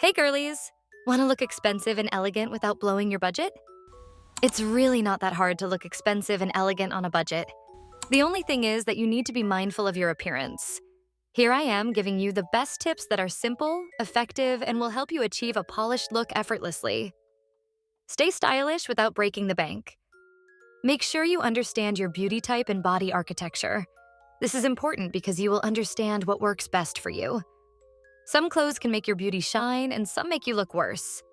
Hey girlies! Want to look expensive and elegant without blowing your budget? It's really not that hard to look expensive and elegant on a budget. The only thing is that you need to be mindful of your appearance. Here I am giving you the best tips that are simple, effective, and will help you achieve a polished look effortlessly. Stay stylish without breaking the bank. Make sure you understand your beauty type and body architecture. This is important because you will understand what works best for you. Some clothes can make your beauty shine and some make you look worse.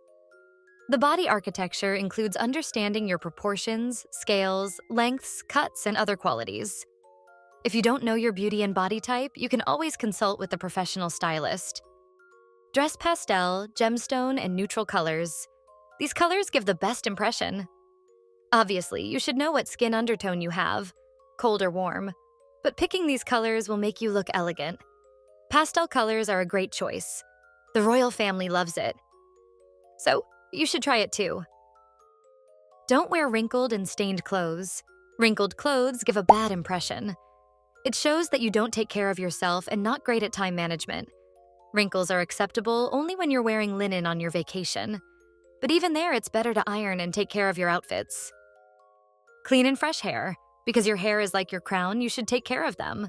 The body architecture includes understanding your proportions, scales, lengths, cuts, and other qualities. If you don't know your beauty and body type, you can always consult with a professional stylist. Dress pastel, gemstone, and neutral colors. These colors give the best impression. Obviously, you should know what skin undertone you have, cold or warm, but picking these colors will make you look elegant. Pastel colors are a great choice. The royal family loves it. So, you should try it too. Don't wear wrinkled and stained clothes. Wrinkled clothes give a bad impression. It shows that you don't take care of yourself and not great at time management. Wrinkles are acceptable only when you're wearing linen on your vacation. But even there, it's better to iron and take care of your outfits. Clean and fresh hair. Because your hair is like your crown, you should take care of them.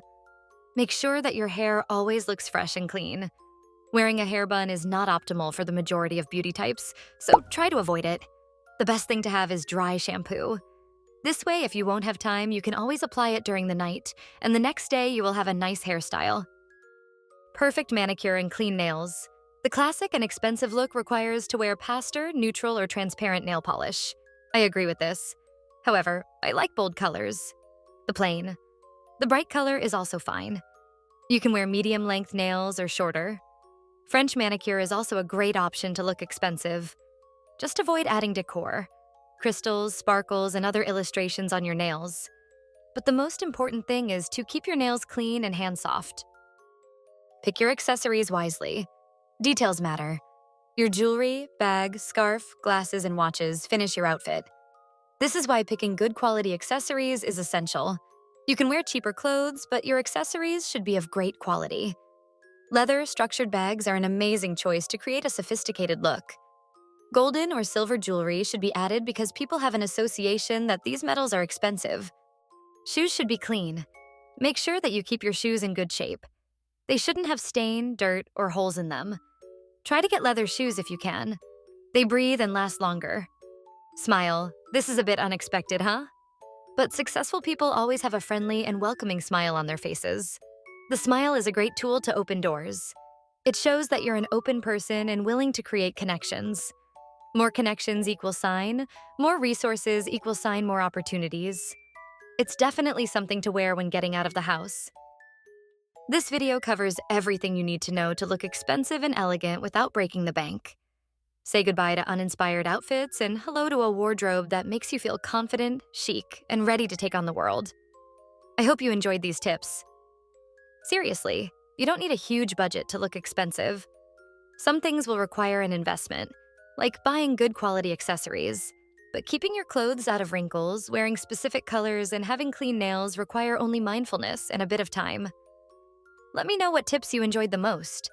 Make sure that your hair always looks fresh and clean. Wearing a hair bun is not optimal for the majority of beauty types, so try to avoid it. The best thing to have is dry shampoo. This way, if you won't have time, you can always apply it during the night, and the next day you will have a nice hairstyle. Perfect manicure and clean nails. The classic and expensive look requires to wear pastel, neutral, or transparent nail polish. I agree with this. However, I like bold colors. The plain. The bright color is also fine. You can wear medium-length nails or shorter. French manicure is also a great option to look expensive. Just avoid adding decor, crystals, sparkles, and other illustrations on your nails. But the most important thing is to keep your nails clean and hand-soft. Pick your accessories wisely. Details matter. Your jewelry, bag, scarf, glasses, and watches finish your outfit. This is why picking good quality accessories is essential. You can wear cheaper clothes, but your accessories should be of great quality. Leather structured bags are an amazing choice to create a sophisticated look. Golden or silver jewelry should be added because people have an association that these metals are expensive. Shoes should be clean. Make sure that you keep your shoes in good shape. They shouldn't have stain, dirt, or holes in them. Try to get leather shoes if you can. They breathe and last longer. Smile. This is a bit unexpected, huh? But successful people always have a friendly and welcoming smile on their faces. The smile is a great tool to open doors. It shows that you're an open person and willing to create connections. More connections equal sign, more resources equal sign more opportunities. It's definitely something to wear when getting out of the house. This video covers everything you need to know to look expensive and elegant without breaking the bank. Say goodbye to uninspired outfits and hello to a wardrobe that makes you feel confident, chic, and ready to take on the world. I hope you enjoyed these tips. Seriously, you don't need a huge budget to look expensive. Some things will require an investment, like buying good quality accessories. But keeping your clothes out of wrinkles, wearing specific colors, and having clean nails require only mindfulness and a bit of time. Let me know what tips you enjoyed the most.